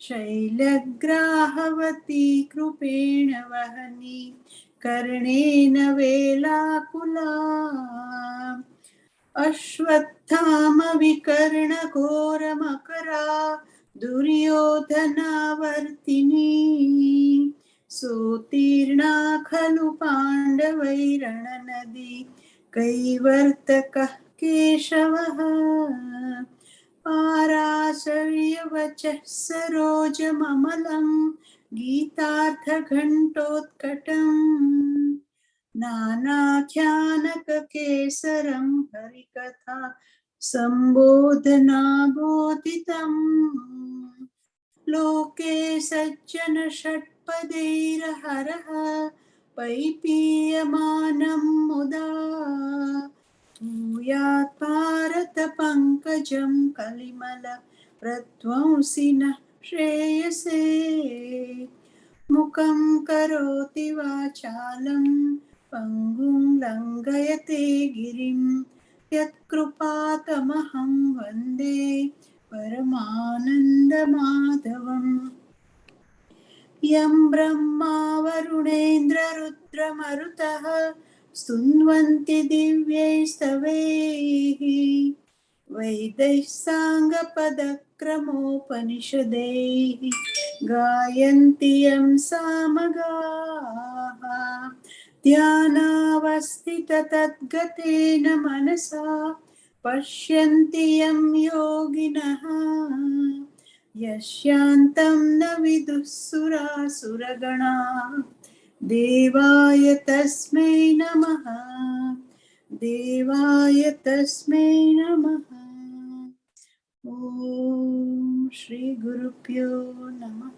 शैलग्राहवती कृपेण वहनी कर्णेन वेलाकुला अश्वत्थामविकर्णघोरमकरा दुर्योधनावर्तिनी सोत्तीर्णा खलु पाण्डवैरणनदी कैवर्तकः केशवः पाराशर्यवचः सरोजममलं गीतार्थघण्टोत्कटम् नानाख्यानककेसरं हरिकथा सम्बोधनाबोधितम् लोके सज्जन षट्पदैर्हरः पैपीयमानं मुदा भूयात् भारत पङ्कजं कलिमल प्रध्वंसि नः श्रेयसे मुखं करोति वाचालं पङ्गुं लङ्घयते गिरिं यत्कृपातमहं वन्दे परमानन्दमाधवम् यं ब्रह्मा वरुणेन्द्ररुद्रमरुतः स्तुन्वन्ति दिव्यैस्तवैः वैदैः साङ्गपदक्रमोपनिषदैः गायन्ति यं सामगाः ध्यानावस्थिततद्गतेन मनसा पश्यन्ति यं योगिनः यस्यान्तं न विदुः सुरासुरगणाः देवाय तस्मै नमः देवाय तस्मै नमः ॐ श्री गुरुभ्यो नमः।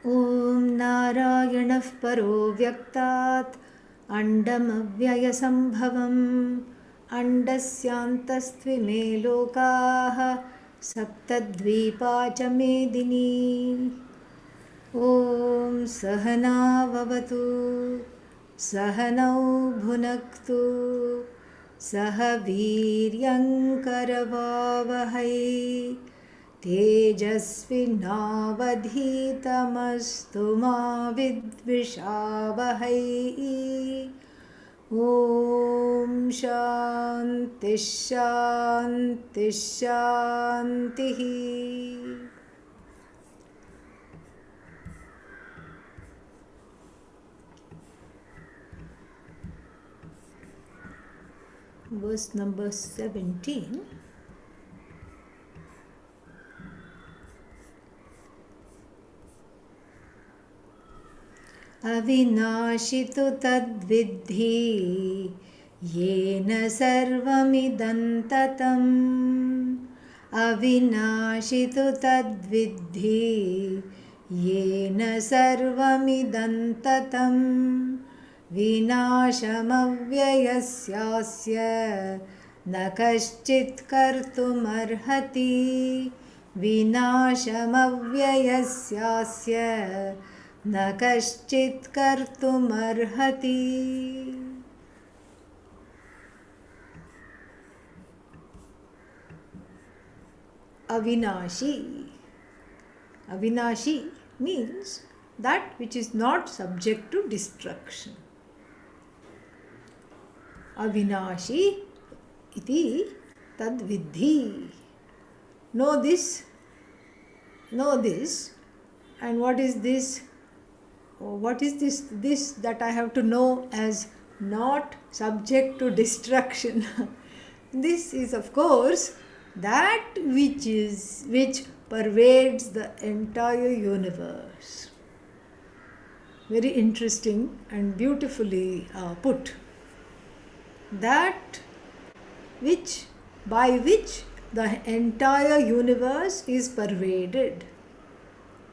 ॐ नारायणः परो व्यक्तात् अण्डमव्ययसम्भवम् अण्डस्यान्तस्त्विमे लोकाः सप्तद्वीपा च मेदिनी ॐ सहनाववतु सहनौ भुनक्तु सह वीर्यङ्करवावहै तेजस्विनावधीतमस्तु मा विद्विषावहै ॐ शान्तिः शान्तिः शान्तिः। Verse number 17. अविनाशि तु तद्विद्धि येन सर्वमिदं ततम् अविनाशि तु तद्विद्धि येन सर्वमिदं ततं विनाशमव्ययस्यास्य न कश्चित् कर्तुमर्हति विनाशमव्ययस्यास्य न कश्चित् कर्तुमर्हति। Avinashi. Avinashi means that which is not subject to destruction. Avinashi iti tadvidhi. Know this, and what is this? What is this that I have to know as not subject to destruction? This is, of course, that which pervades the entire universe. Very interesting and beautifully put. That by which the entire universe is pervaded.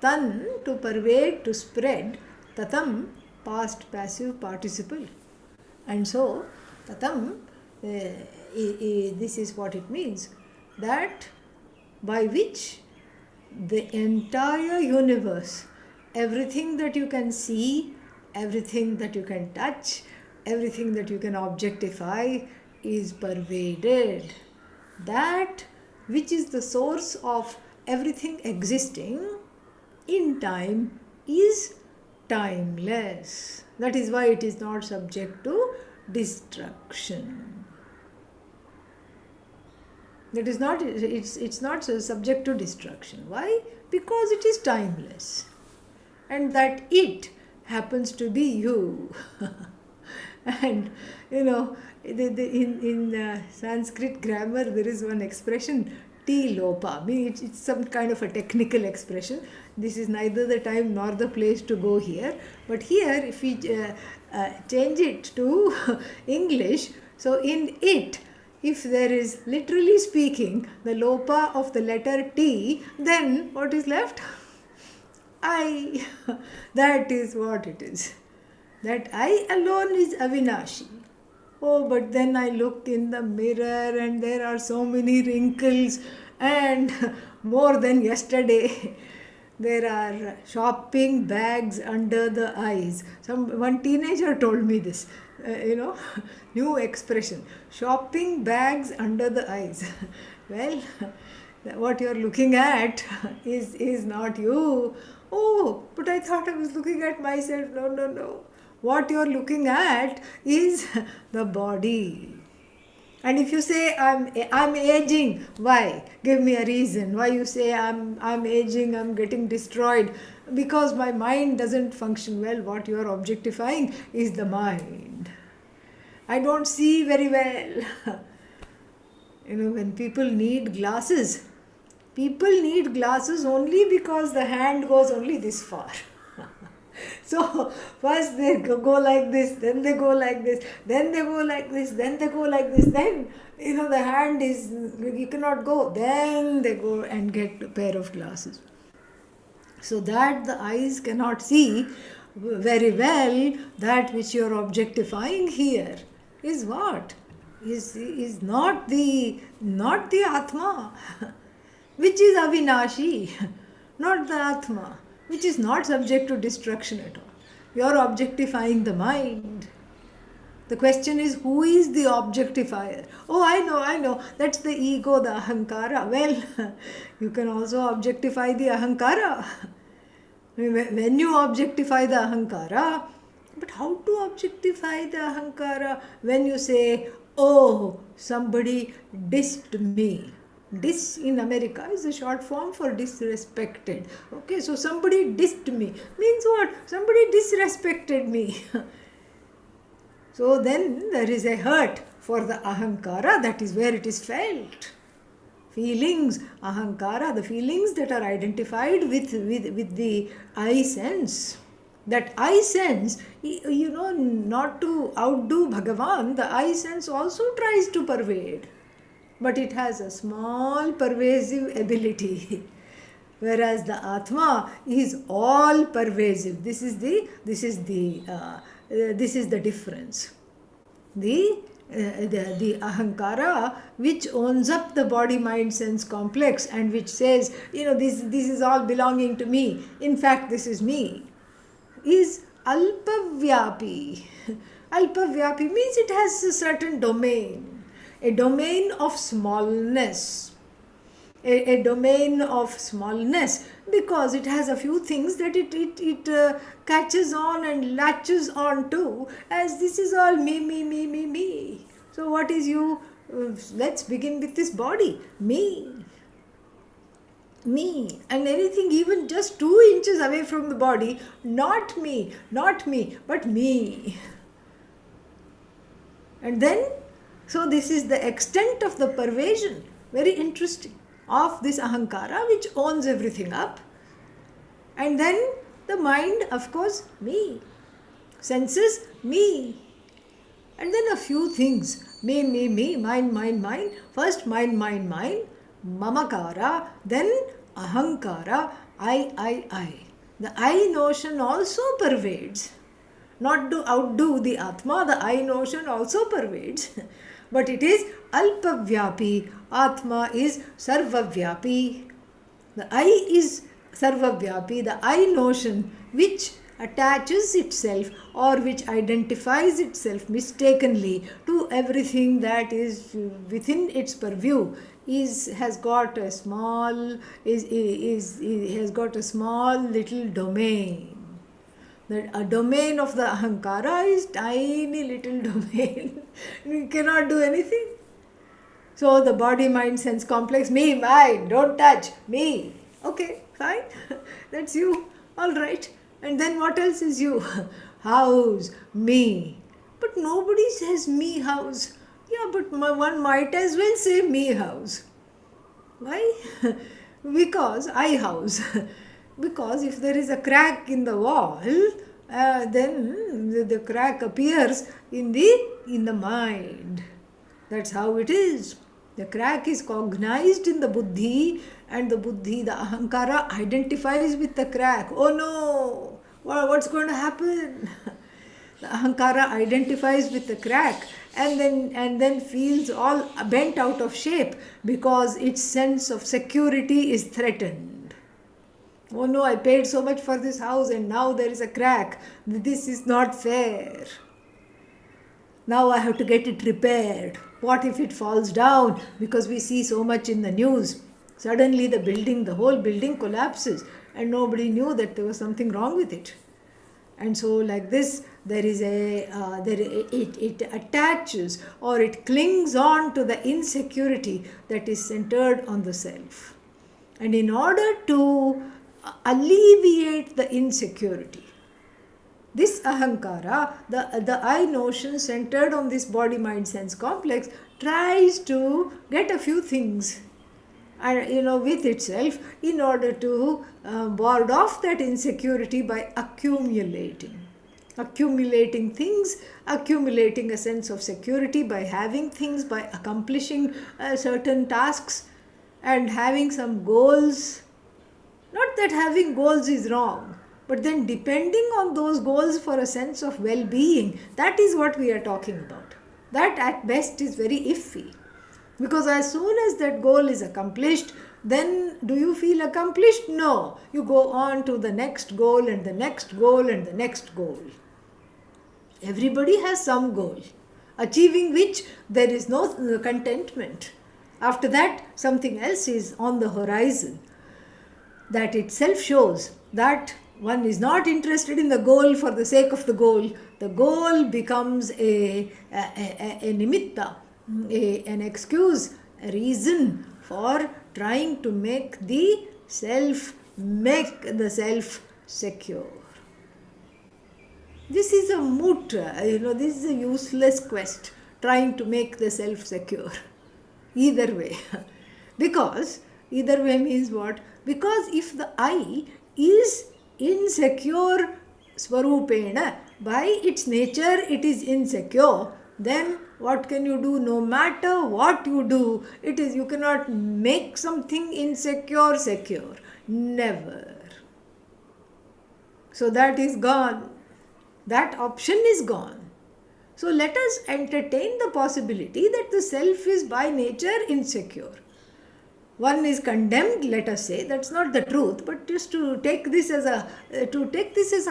Tan, to pervade, to spread. Tatam, past passive participle. And so, tatam, this is what it means. That by which the entire universe, everything that you can see, everything that you can touch, everything that you can objectify is pervaded. That which is the source of everything existing in time is timeless. That is why it is not subject to destruction. That is not, it's not subject to destruction. Why? Because it is timeless. And that it happens to be you. And in Sanskrit grammar there is one expression, ti lopa. I mean, it's some kind of a technical expression. This is neither the time nor the place to go here. But here, if we change it to English, so in it, if there is, literally speaking, the lopa of the letter T, then what is left? I. That is what it is. That I alone is Avinashi. Oh, but then I look in the mirror and there are so many wrinkles, and more than yesterday. There are shopping bags under the eyes. One teenager told me this, new expression, shopping bags under the eyes. Well, what you're looking at is not you. Oh, but I thought I was looking at myself. No. What you're looking at is the body. And if you say I'm aging, why? Give me a reason. Why you say I'm aging, I'm getting destroyed? Because my mind doesn't function well. What you are objectifying is the mind. I don't see very well. When people need glasses only because the hand goes only this far. So first they go like this, then they go like this, then they go like this, then they go like this, then the hand is, you cannot go, then they go and get a pair of glasses. So that the eyes cannot see very well that which you are objectifying here is what? Is not the Atma, which is Avinashi, not the Atma, which is not subject to destruction at all. You are objectifying the mind. The question is, who is the objectifier? Oh, I know, that's the ego, the ahankara. Well, you can also objectify the ahankara. When you objectify the ahankara, but how to objectify the ahankara? When you say, oh, somebody dissed me. Diss in America is a short form for disrespected. Okay, so somebody dissed me. Means what? Somebody disrespected me. So then there is a hurt for the ahankara, that is where it is felt. Feelings, ahankara, the feelings that are identified with the I sense. That I sense, not to outdo Bhagavan, the I sense also tries to pervade. But it has a small pervasive ability. Whereas the Atma is all pervasive. This is the difference. The ahankara, which owns up the body mind sense complex and which says, this is all belonging to me, in fact this is me, is alpavyapi. Alpavyapi means it has a certain domain, a domain of smallness. A domain of smallness, because it has a few things that it catches on and latches on to, as this is all me. So what is you? Let's begin with this body. Me. And anything even just 2 inches away from the body, not me, but me. And then, so this is the extent of the pervasion. Very interesting. Of this ahankara, which owns everything up. And then the mind, of course, me. Senses, me. And then a few things. Me, mine. First mine. Mamakara. Then ahankara, I. The I notion also pervades. Not to outdo the Atma, the I notion also pervades. But it is alpavyapi. Atma is sarvavyapi. The I is Sarvavyapi, the I notion which attaches itself or which identifies itself mistakenly to everything that is within its purview has got a small has got a small little domain. That a domain of the ahankara is tiny little domain. You cannot do anything. So the body, mind, sense complex, me, mine, don't touch, me. Okay, fine. That's you. All right. And then what else is you? House, me. But nobody says me house. Yeah, but one might as well say me house. Why? Because I house. Because if there is a crack in the wall, then the crack appears in the mind. That's how it is. The crack is cognized in the buddhi, and the buddhi, the ahankara, identifies with the crack. Oh no! What's going to happen? The ahankara identifies with the crack and then feels all bent out of shape because its sense of security is threatened. Oh no, I paid so much for this house and now there is a crack. This is not fair. Now I have to get it repaired. What if it falls down? Because we see so much in the news. Suddenly the whole building collapses and nobody knew that there was something wrong with it. And so like this, it attaches or it clings on to the insecurity that is centered on the self. And in order to alleviate the insecurity, this ahankara, the I notion centered on this body, mind, sense complex, tries to get a few things with itself in order to ward off that insecurity by accumulating things, accumulating a sense of security by having things, by accomplishing certain tasks and having some goals. Not that having goals is wrong, but then depending on those goals for a sense of well-being, that is what we are talking about. That at best is very iffy. Because as soon as that goal is accomplished, then do you feel accomplished? No. You go on to the next goal and the next goal and the next goal. Everybody has some goal, achieving which there is no contentment. After that, something else is on the horizon. That itself shows that one is not interested in the goal for the sake of the goal. The goal becomes a nimitta, an excuse, a reason for trying to make the self secure. This is a moot, this is a useless quest, trying to make the self secure. Either way. Because, either way means what? Because if the I is insecure swarupena, by its nature it is insecure, then what can you do? No matter what you do, you cannot make something insecure secure. Never. So that is gone. That option is gone. So let us entertain the possibility that the self is by nature insecure. One is condemned, let us say, that's not the truth, but just to take this as a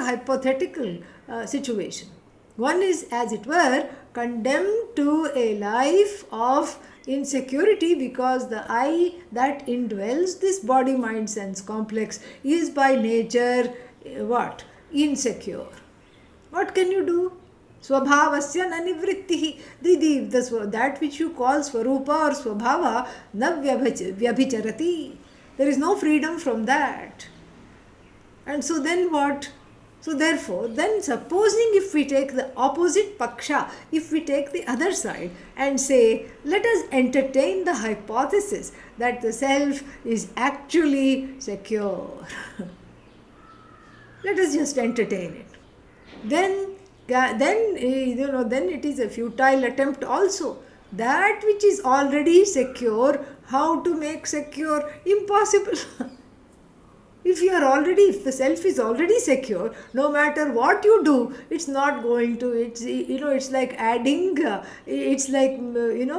hypothetical situation. One is, as it were, condemned to a life of insecurity because the I that indwells this body, mind, sense complex is by nature what? Insecure. What can you do? Swabhavasya nanivrittihi. That which you call swarupa or swabhava na vyabhicharati. There is no freedom from that. And so then what? So therefore, then supposing if we take the opposite paksha, if we take the other side and say, let us entertain the hypothesis that the self is actually secure. Let us just entertain it. Then it is a futile attempt also. That which is already secure, how to make secure? Impossible. If the self is already secure, no matter what you do, it's not going to, it's like adding,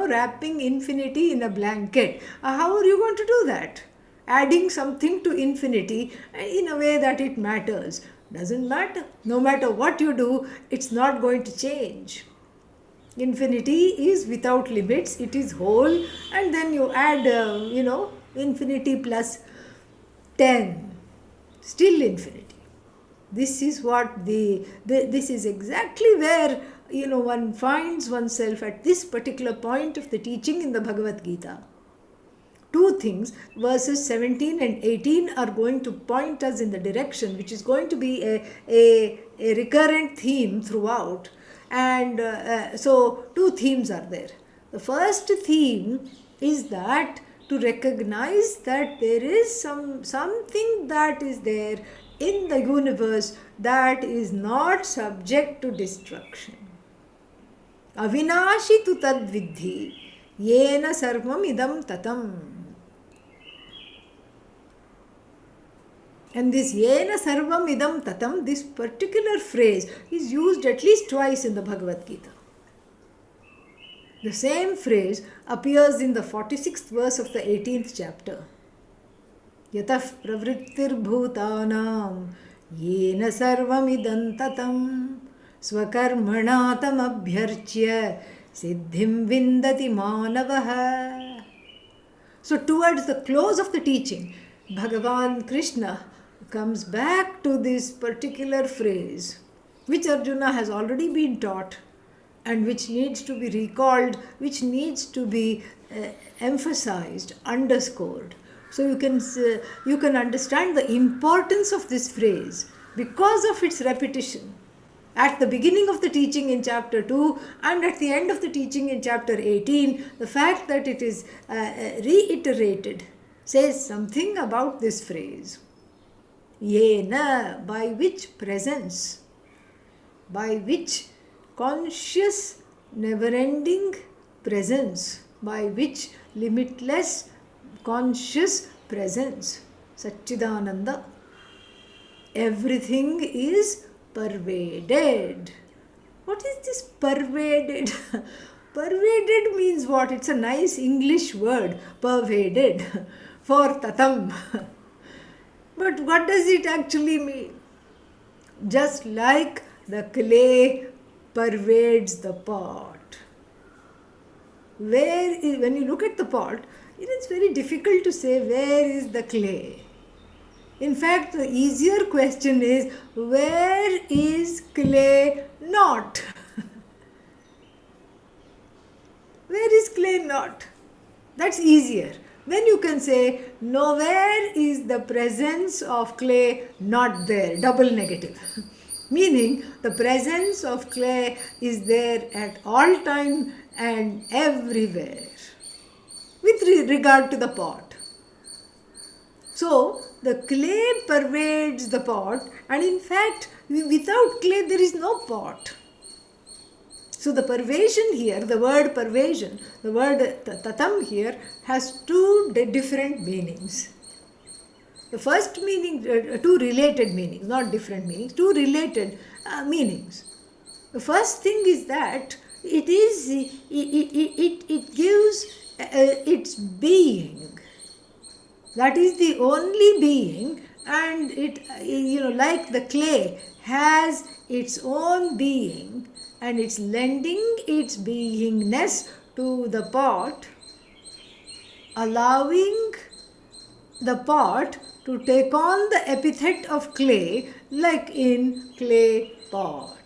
wrapping infinity in a blanket. How are you going to do that? adding something to infinity in a way that it matters. Doesn't matter. No matter what you do, it's not going to change. Infinity is without limits, it is whole, and then you add, infinity plus 10, still infinity. This is what this is exactly where one finds oneself at this particular point of the teaching in the Bhagavad Gita. Two things, verses 17 and 18 are going to point us in the direction which is going to be a recurrent theme throughout. And so two themes are there. The first theme is that to recognize that there is something that is there in the universe that is not subject to destruction. Avinashi tu tad vidhi, yena sarvam idam tatam. And this yena sarvam idam tatam, this particular phrase is used at least twice in the Bhagavad Gita. The same phrase appears in the 46th verse of the 18th chapter. Yatah pravrittir bhutanam yena sarvam idam tatam swakarmana tam abhyarchya siddhim vindati manavaha. So towards the close of the teaching, Bhagavan Krishna comes back to this particular phrase, which Arjuna has already been taught and which needs to be recalled, which needs to be emphasized, underscored. So you can understand the importance of this phrase because of its repetition. At the beginning of the teaching in chapter 2 and at the end of the teaching in chapter 18, the fact that it is reiterated says something about this phrase. Yena, by which presence, by which conscious, never-ending presence, by which limitless, conscious presence, Satchidananda, everything is pervaded. What is this pervaded? Pervaded means what? It's a nice English word, pervaded, for tatam. But what does it actually mean? Just like the clay pervades the pot. When you look at the pot, it's very difficult to say where is the clay. In fact, the easier question is, where is clay not? Where is clay not? That's easier. Then you can say, nowhere is the presence of clay not there, double negative. Meaning, the presence of clay is there at all time and everywhere, with regard to the pot. So, the clay pervades the pot, and in fact, without clay there is no pot. So the pervasion here, the word pervasion, the word tatam here has two different meanings. The first meaning, two related meanings, not different meanings, two related meanings. The first thing is that it gives its being. That is the only being, and it, like the clay has its own being, and it's lending its beingness to the pot, allowing the pot to take on the epithet of clay, like in clay pot.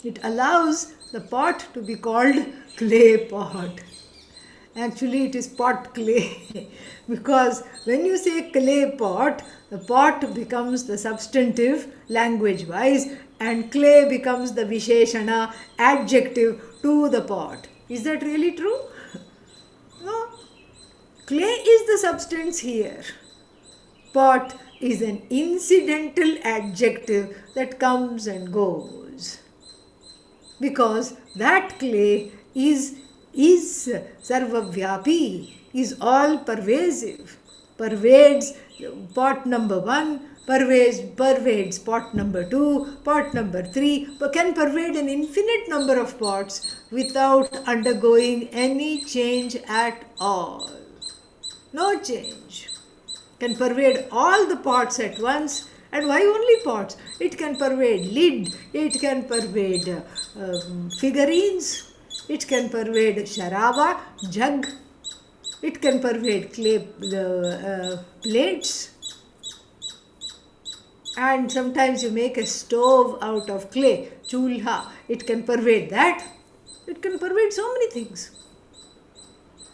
It allows the pot to be called clay pot. Actually, it is pot clay because when you say clay pot, the pot becomes the substantive language-wise and clay becomes the visheshana, adjective to the pot. Is that really true? No. Clay is the substance here. Pot is an incidental adjective that comes and goes. Because that clay is sarvavyapi, is all pervasive, pervades pot number 1, pervades pot number 2, pot number 3, but can pervade an infinite number of pots without undergoing any change at all. No change. Can pervade all the pots at once. And why only pots? It can pervade lid, it can pervade figurines, it can pervade sharaba, jug, it can pervade clay plates. And sometimes you make a stove out of clay, chulha, it can pervade that. It can pervade so many things.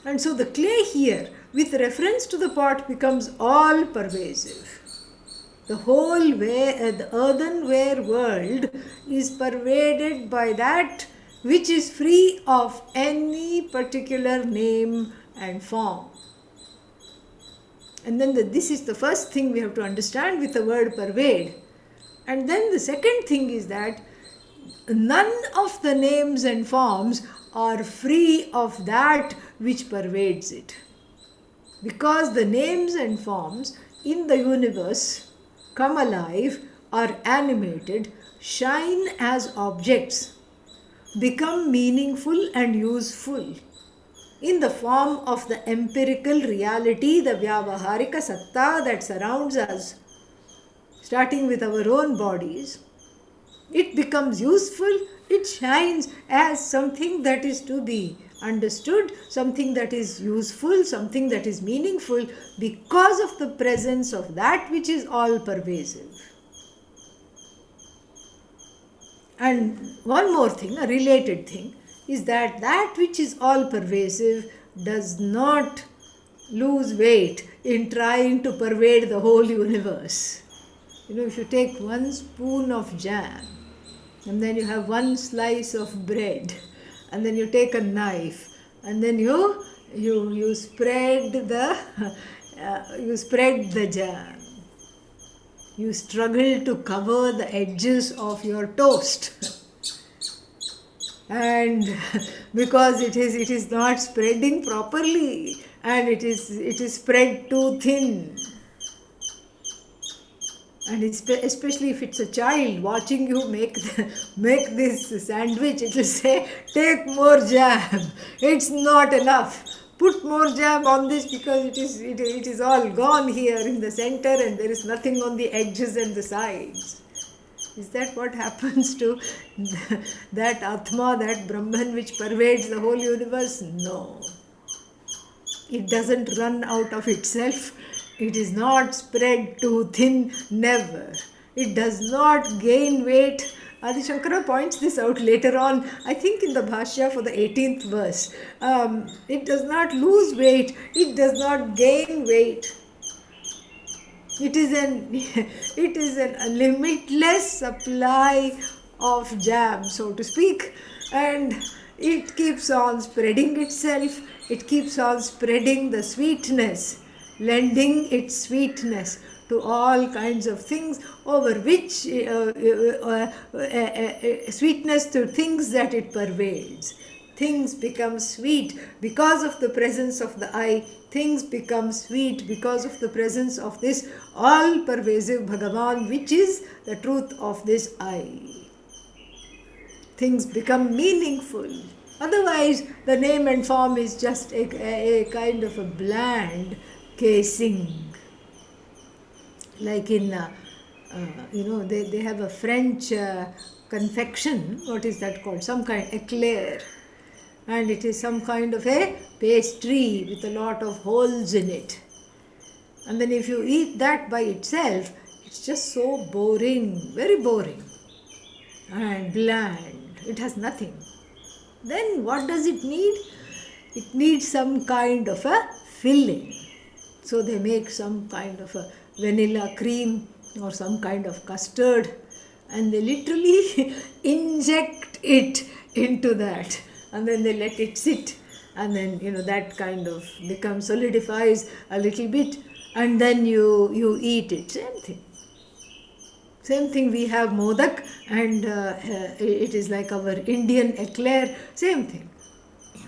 And so the clay here, with reference to the pot, becomes all pervasive. The whole the earthenware world is pervaded by that which is free of any particular name and form. And then this is the first thing we have to understand with the word pervade. And then the second thing is that none of the names and forms are free of that which pervades it. Because the names and forms in the universe come alive, are animated, shine as objects, become meaningful and useful in the form of the empirical reality, the vyavaharika satta that surrounds us, starting with our own bodies. It becomes useful, it shines as something that is to be understood, something that is useful, something that is meaningful because of the presence of that which is all pervasive. And one more thing, a related thing, is that that which is all pervasive does not lose weight in trying to pervade the whole universe. If you take one spoon of jam, and then you have one slice of bread, and then you take a knife, and then you spread the jam. You struggle to cover the edges of your toast, and because it is not spreading properly, and it is spread too thin. And especially if it's a child watching you make this sandwich, it will say, take more jam. It's not enough. Put more jam on this because it is all gone here in the center and there is nothing on the edges and the sides. Is that what happens to that Atma, that Brahman which pervades the whole universe? No. It doesn't run out of itself. It is not spread too thin, never. It does not gain weight. Adi Shankara points this out later on, I think in the Bhashya for the 18th verse. It does not lose weight, it does not gain weight. It is a limitless supply of jam, so to speak, and it keeps on spreading itself, it keeps on spreading the sweetness, lending its sweetness to all kinds of things over which sweetness to things that it pervades. Things become sweet because of the presence of the I. Things become sweet because of the presence of this all-pervasive Bhagavan, which is the truth of this I. Things become meaningful. Otherwise, the name and form is just a kind of a bland casing. Like in, they have a French confection, what is that called? Some kind, eclair. And it is some kind of a pastry with a lot of holes in it. And then if you eat that by itself, it's just so boring, very boring and bland. It has nothing. Then what does it need? It needs some kind of a filling. So they make some kind of a vanilla cream or some kind of custard, and they literally inject it into that, and then they let it sit, and then that kind of becomes solidifies a little bit, and then you eat it. Same thing we have modak, and it is like our Indian eclair, same thing.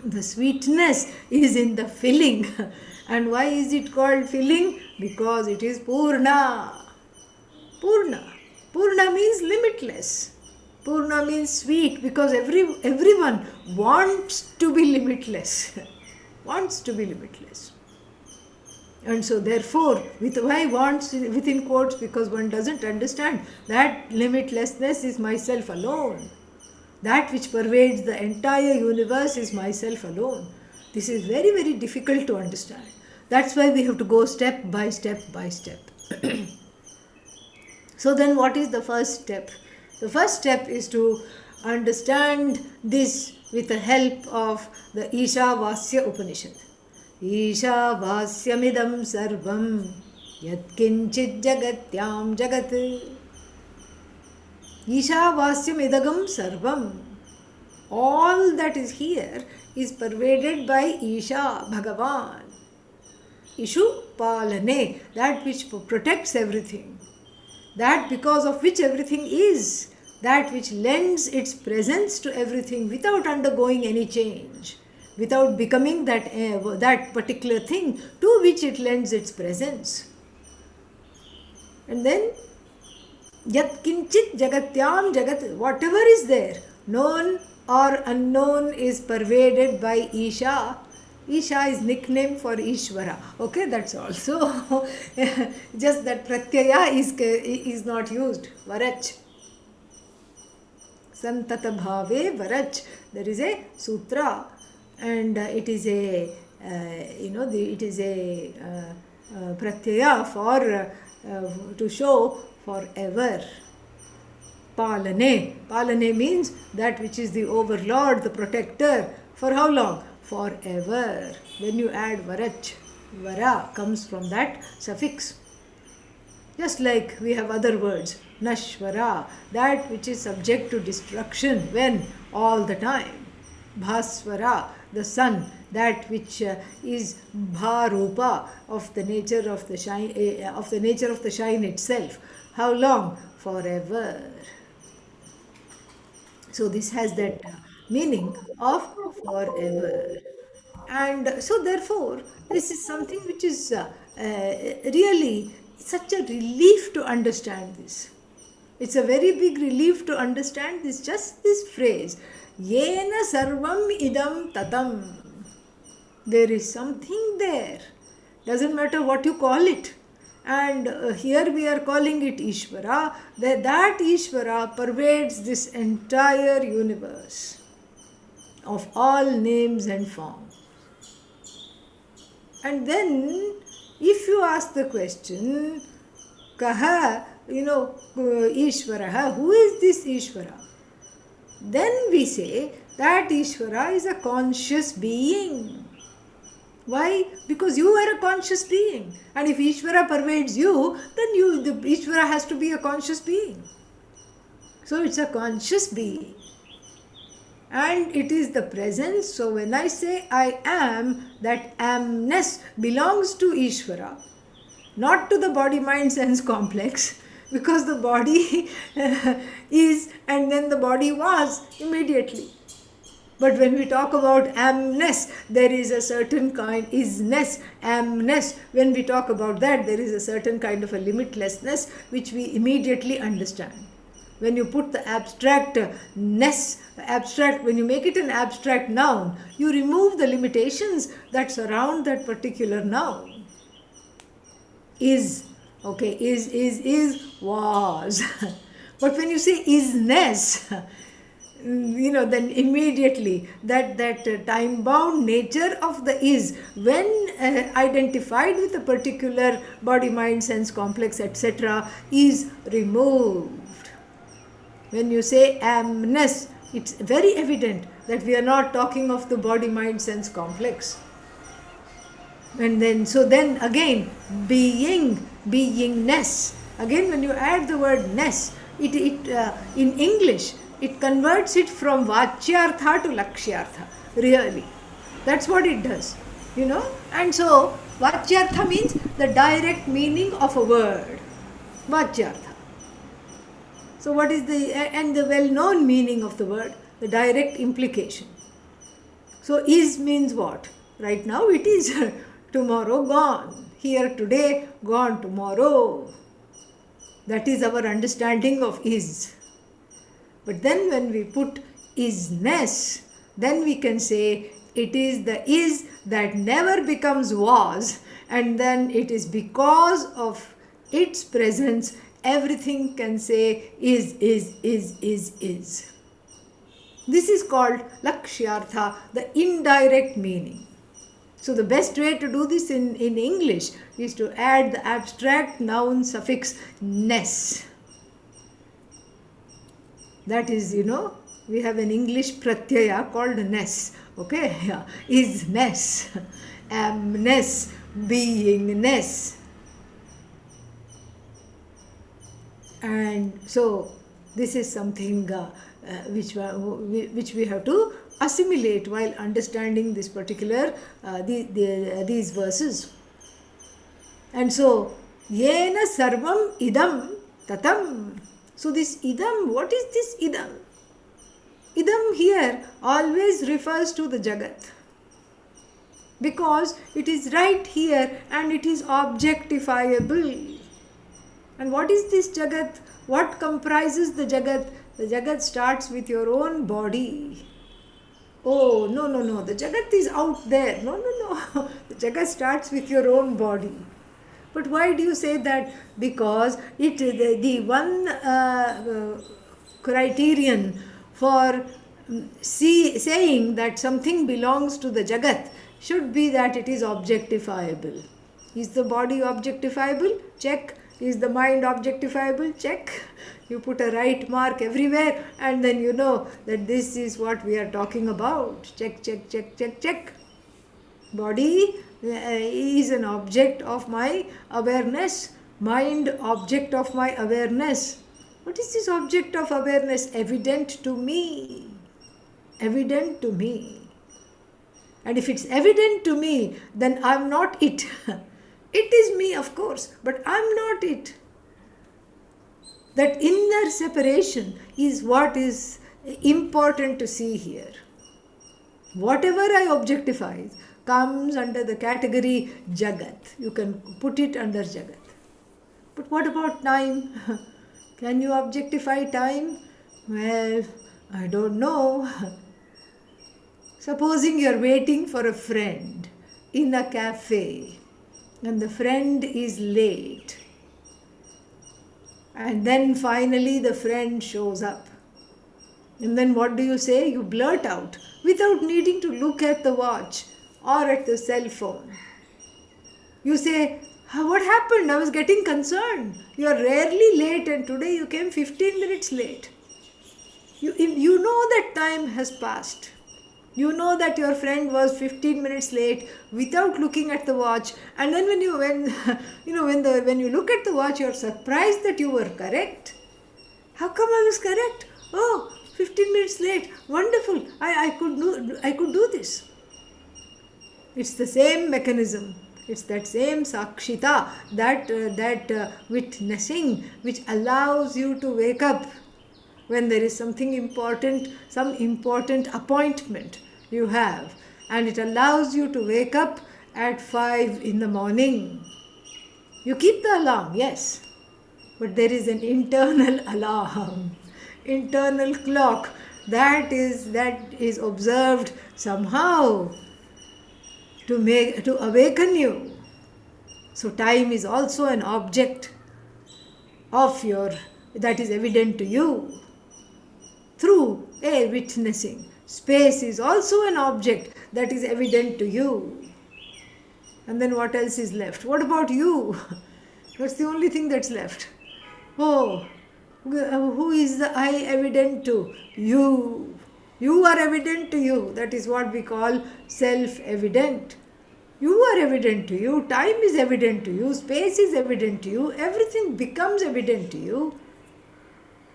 The sweetness is in the filling. And why is it called filling? Because it is Purna. Purna. Purna means limitless. Purna means sweet, because everyone wants to be limitless. Wants to be limitless. And so therefore, with why wants within quotes, because one doesn't understand that limitlessness is myself alone. That which pervades the entire universe is myself alone. This is very, very difficult to understand. That's why we have to go step by step by step. So then what is the first step? The first step is to understand this with the help of the Ishavasya Upanishad. Ishavasyamidam sarvam yatkinchid jagatyam jagat. Ishavasyamidagam sarvam. All that is here is pervaded by Isha, Bhagavan. Ishu Palane, that which protects everything. That because of which everything is. That which lends its presence to everything without undergoing any change. Without becoming that particular thing to which it lends its presence. And then Yat kinchit jagatyam jagat, whatever is there, known or unknown, is pervaded by Isha. Isha is nickname for Ishvara. Okay, that's also just that pratyaya is not used. Varach. Santata bhave varach. There is a sutra, and it is a it is a pratyaya for to show forever. Palane. Palane means that which is the overlord, the protector. For how long? Forever. When you add varach, vara comes from that suffix. Just like we have other words. Nashvara, that which is subject to destruction. When? All the time. Bhasvara, the sun, that which is bharupa, of the nature of the shine itself. How long? Forever. So this has that meaning of forever. And so therefore, this is something which is really such a relief to understand this. It's a very big relief to understand this, just this phrase. Yena sarvam idam tatam. There is something there. Doesn't matter what you call it. And here we are calling it Ishvara. That Ishvara pervades this entire universe of all names and forms. And then, if you ask the question, Kaha, Ishvara, who is this Ishvara? Then we say that Ishvara is a conscious being. Why? Because you are a conscious being. And if Ishvara pervades you, then the Ishvara has to be a conscious being. So it's a conscious being. And it is the presence. So when I say I am, that amness belongs to Ishvara, not to the body, mind, sense complex, because the body is and then the body was immediately. But when we talk about amness, there is a certain kind, isness, amness. When we talk about that, there is a certain kind of a limitlessness which we immediately understand. When you put the abstractness, when you make it an abstract noun, you remove the limitations that surround that particular noun. Is, okay, is, was. But when you say isness, then immediately that time-bound nature of the is, when identified with a particular body, mind, sense complex, etc., is removed. When you say amness, it's very evident that we are not talking of the body, mind, sense complex. And then, so then again, beingness. Again, when you add the word ness, it in English, it converts it from vachyartha to lakshyartha. Really. That's what it does. And so, vachyartha means the direct meaning of a word. Vachyartha. So what is the well-known meaning of the word? The direct implication. So is means what? Right now it is, tomorrow gone. Here today, gone tomorrow. That is our understanding of is. But then when we put isness, then we can say it is the is that never becomes was and then it is because of its presence everything can say is. This is called lakshyartha, the indirect meaning. So the best way to do this in English is to add the abstract noun suffix ness. That is, we have an English pratyaya called ness. Okay, yeah. Isness, amness, beingness. And so this is something which we have to assimilate while understanding this particular these verses. And so yena sarvam idam tatam. So this idam, what is this idam? Idam here always refers to the Jagat, because it is right here and it is objectifiable. And what is this Jagat? What comprises the Jagat? The Jagat starts with your own body. Oh, no, the Jagat is out there. No. The Jagat starts with your own body. But why do you say that? Because the one criterion for saying that something belongs to the Jagat should be that it is objectifiable. Is the body objectifiable? Check. Is the mind objectifiable? Check. You put a right mark everywhere and then you know that this is what we are talking about. Check. Body is an object of my awareness. Mind, object of my awareness. What is this object of awareness? Evident to me. Evident to me. And if it's evident to me, then I'm not it. It is me, of course, but I'm not it. That inner separation is what is important to see here. Whatever I objectify comes under the category Jagat. You can put it under Jagat. But what about time? Can you objectify time? Well, I don't know. Supposing you're waiting for a friend in a cafe and the friend is late. And then finally the friend shows up. And then what do you say? You blurt out without needing to look at the watch or at the cell phone. You say, what happened? I was getting concerned. You are rarely late and today you came 15 minutes late. You know that time has passed. You know that your friend was 15 minutes late without looking at the watch, and then when you look at the watch, you are surprised that you were correct. How come I was correct? Oh, 15 minutes late. Wonderful. I could do this. It's the same mechanism. It's that same sakshita, that witnessing which allows you to wake up when there is something important, some important appointment you have, and it allows you to wake up at 5 in the morning. You keep the alarm, yes, but there is an internal alarm, internal clock that is observed somehow to awaken you. So time is also an object that is evident to you through a witnessing. Space is also an object that is evident to you. And then what else is left? What about you? That's the only thing that's left. Oh, who is the I evident to? You. You are evident to you. That is what we call self-evident. You are evident to you. Time is evident to you. Space is evident to you. Everything becomes evident to you.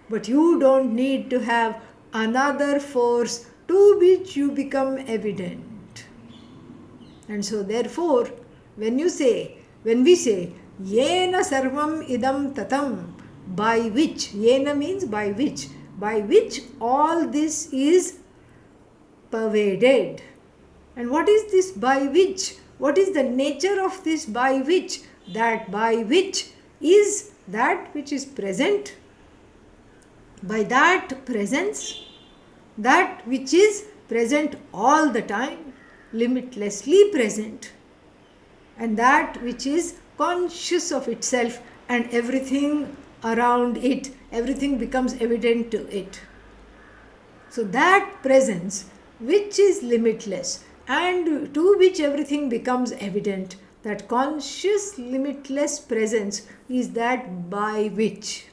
But you don't need to have another force to which you become evident. And so therefore, when we say, Yena sarvam idam tatam, by which, Yena means by which all this is pervaded. And what is this by which? What is the nature of this by which? That by which is that which is present. By that presence, that which is present all the time, limitlessly present, and that which is conscious of itself and everything around it, everything becomes evident to it. So that presence which is limitless and to which everything becomes evident, that conscious limitless presence is that by which.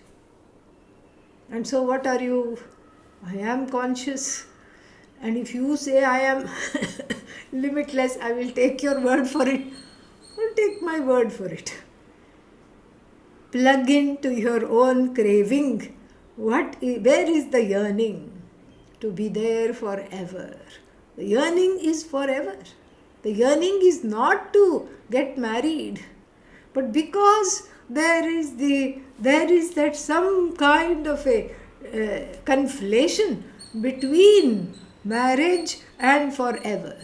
And so what are you? I am conscious. And if you say I am limitless, I will take your word for it. I will take my word for it. Plug into your own craving. Where is the yearning? To be there forever. The yearning is forever. The yearning is not to get married, but because there is that some kind of a conflation between marriage and forever.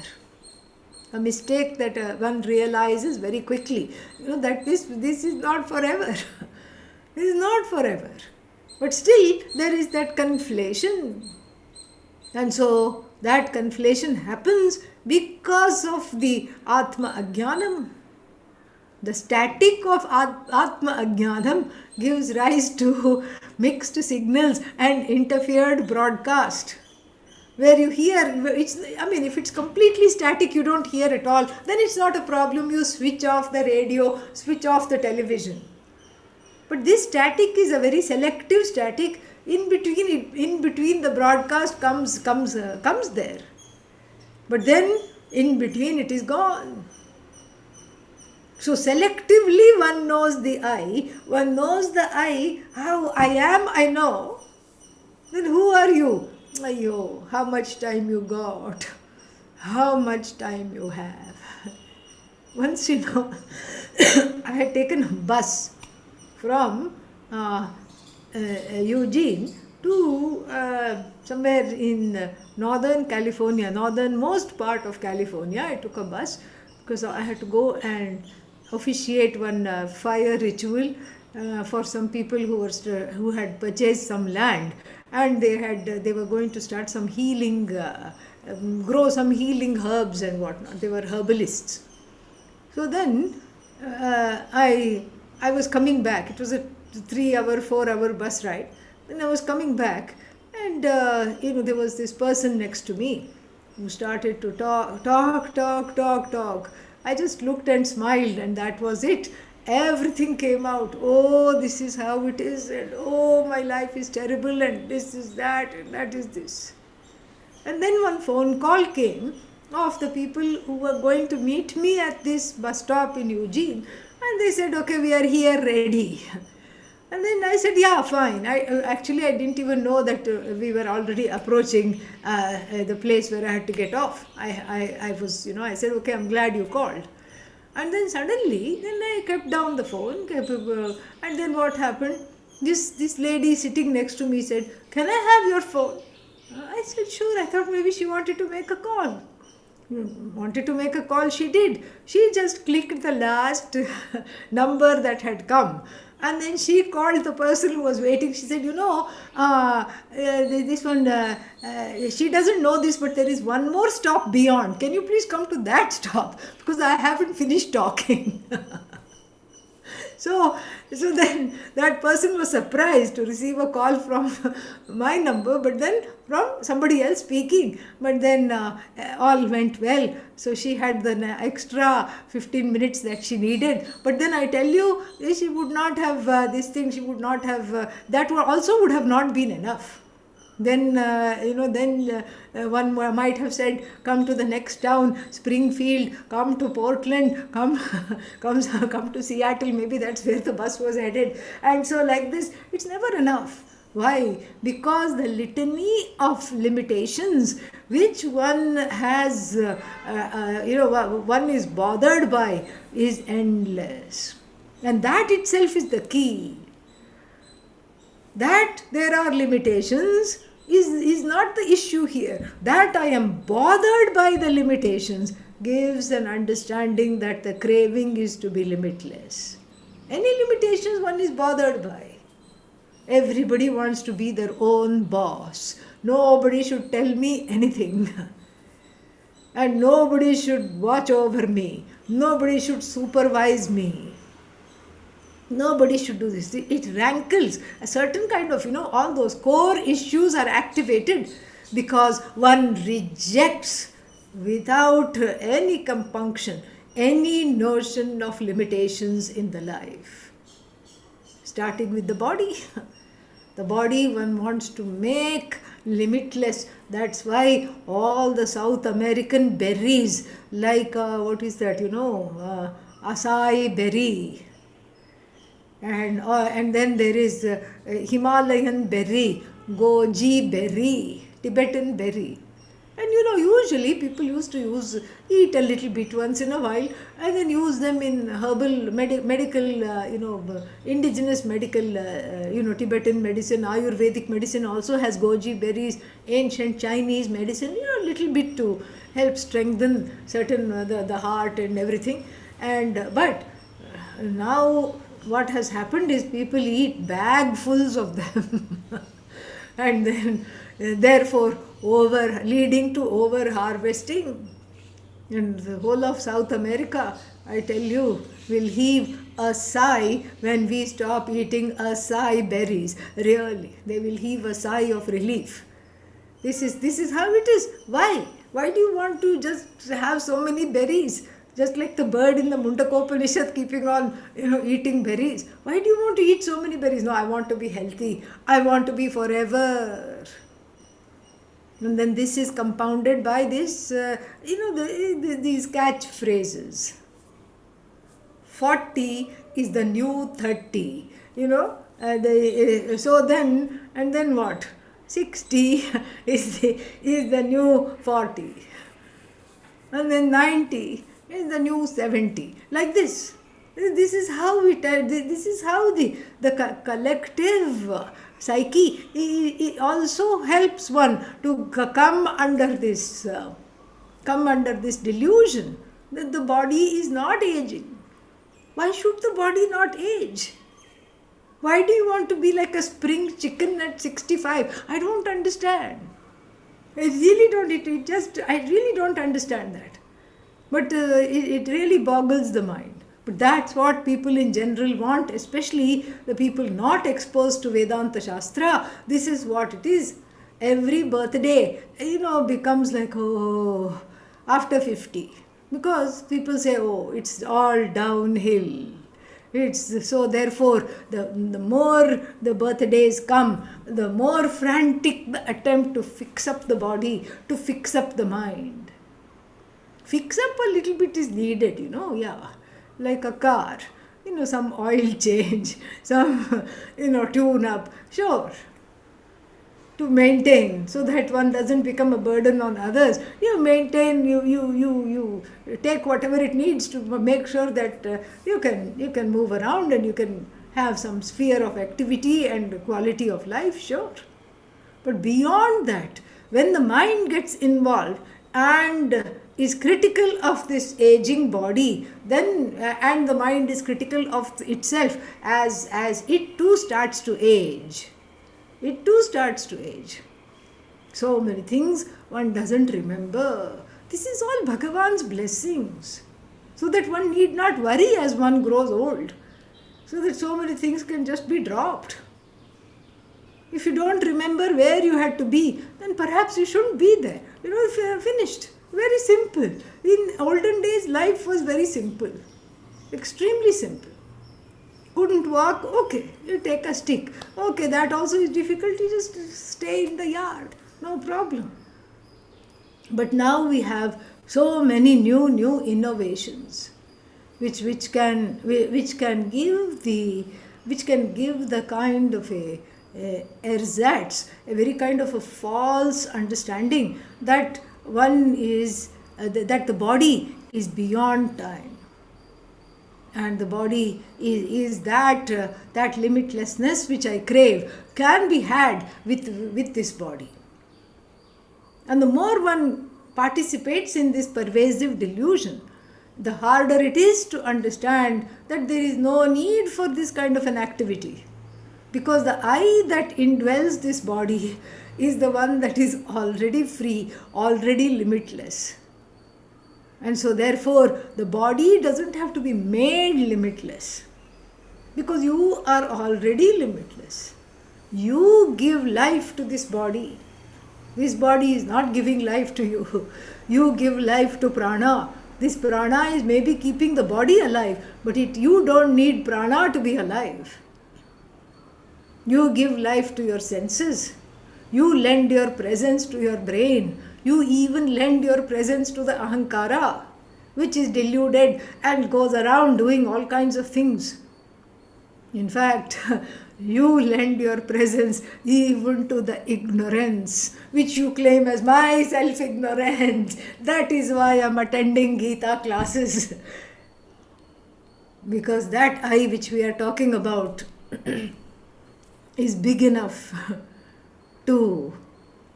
A mistake that one realizes very quickly, that this is not forever. This is not forever. But still there is that conflation. And so that conflation happens because of the Atma Ajnanam. The static of Atma Ajnanam gives rise to mixed signals and interfered broadcast. Where you hear, if it's completely static, you don't hear at all, then it's not a problem. You switch off the radio, switch off the television. But this static is a very selective static. In between the broadcast comes there. But then in between it is gone. So selectively one knows the I. One knows the I. How I am, I know. Then who are you? Ayo, how much time you got? How much time you have? Once, I had taken a bus from Eugene to somewhere in northern California, northernmost part of California. I took a bus because I had to go and officiate one fire ritual for some people who had purchased some land, and they were going to start some healing, grow some healing herbs and whatnot. They were herbalists. So then I was coming back. It was a 3-hour, 4-hour bus ride. Then I was coming back, and there was this person next to me who started to talk. I just looked and smiled, and that was it. Everything came out. Oh, this is how it is, and oh, my life is terrible, and this is that, and that is this. And then one phone call came of the people who were going to meet me at this bus stop in Eugene, and they said, okay, we are here ready. And then I said, yeah, fine. I didn't even know that we were already approaching the place where I had to get off. I said, okay, I'm glad you called. And then suddenly, then I kept down the phone, and then what happened? This lady sitting next to me said, can I have your phone? I said, sure. I thought maybe she wanted to make a call. Wanted to make a call, she did. She just clicked the last number that had come. And then she called the person who was waiting. She said, this one, she doesn't know this, but there is one more stop beyond. Can you please come to that stop? Because I haven't finished talking. So then that person was surprised to receive a call from my number, but then from somebody else speaking. But then all went well. So she had the extra 15 minutes that she needed. But then I tell you, she would not have this thing, she would not have, that also would have not been enough. Then, one might have said, come to the next town, Springfield, come to Portland, come to Seattle, maybe that's where the bus was headed. And so like this, it's never enough. Why? Because the litany of limitations which one has, one is bothered by is endless. And that itself is the key. That there are limitations is not the issue here. That I am bothered by the limitations gives an understanding that the craving is to be limitless. Any limitations one is bothered by. Everybody wants to be their own boss. Nobody should tell me anything. And nobody should watch over me. Nobody should supervise me. Nobody should do this. It rankles. A certain kind of, all those core issues are activated because one rejects without any compunction any notion of limitations in the life. Starting with the body. The body one wants to make limitless. That's why all the South American berries, like what is that, acai berry, and then there is Himalayan berry, goji berry, Tibetan berry. And usually people used to eat a little bit once in a while and then use them in herbal, medical, indigenous medical, Tibetan medicine, Ayurvedic medicine also has goji berries, ancient Chinese medicine, little bit to help strengthen certain, the heart and everything. But now what has happened is people eat bagfuls of them and then therefore leading to over harvesting. And the whole of South America, I tell you, will heave a sigh when we stop eating acai berries. Really, they will heave a sigh of relief. This is how it is. Why do you want to just have so many berries? Just like the bird in the Mundakopanishad keeping on, eating berries. Why do you want to eat so many berries? No, I want to be healthy. I want to be forever. And then this is compounded by this, these catchphrases. 40 is the new 30, so then, and then what? 60 is the new 40. And then 90 is the new 70. Like this. This is how the collective psyche it also helps one to come under this delusion that the body is not aging. Why should the body not age? Why do you want to be like a spring chicken at 65? I don't understand. I really don't understand that. But it really boggles the mind. But that's what people in general want, especially the people not exposed to Vedanta Shastra. This is what it is. Every birthday, becomes like, oh, after 50. Because people say, oh, it's all downhill. So therefore, the more the birthdays come, the more frantic the attempt to fix up the body, to fix up the mind. Fix up a little bit is needed, like a car, some oil change, some, tune up, sure, to maintain so that one doesn't become a burden on others. You maintain, you take whatever it needs to make sure that you can move around and you can have some sphere of activity and quality of life, sure. But beyond that, when the mind gets involved and is critical of this aging body, then and the mind is critical of itself as it too starts to age. It too starts to age. So many things one doesn't remember. This is all Bhagavan's blessings, so that one need not worry as one grows old, so that so many things can just be dropped. If you don't remember where you had to be, then perhaps you shouldn't be there. If you are finished. Very simple. In olden days, life was very simple. Extremely simple. Couldn't walk? Okay, you take a stick. Okay, that also is difficult. You just stay in the yard. No problem. But now we have so many new innovations, which can give the kind of a ersatz, a very kind of a false understanding that one is that the body is beyond time, and the body is that limitlessness which I crave can be had with this body. And the more one participates in this pervasive delusion, the harder it is to understand that there is no need for this kind of an activity, because the I that indwells this body is the one that is already free, already limitless. And so therefore the body doesn't have to be made limitless, because you are already limitless. You give life to this body. This body is not giving life to you. You give life to prana. This prana is maybe keeping the body alive, but you don't need prana to be alive. You give life to your senses. You lend your presence to your brain. You even lend your presence to the ahankara, which is deluded and goes around doing all kinds of things. In fact, you lend your presence even to the ignorance, which you claim as my self-ignorance. That is why I'm attending Gita classes. Because that I which we are talking about is big enough to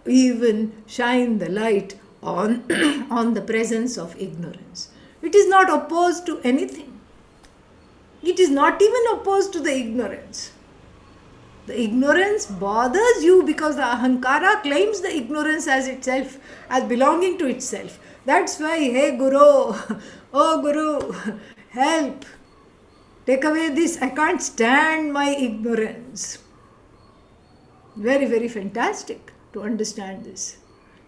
even shine the light on, on the presence of ignorance. It is not opposed to anything. It is not even opposed to the ignorance. The ignorance bothers you because the ahankara claims the ignorance as itself, as belonging to itself. That's why, hey Guru, oh Guru, help, take away this, I can't stand my ignorance. Very, very fantastic to understand this.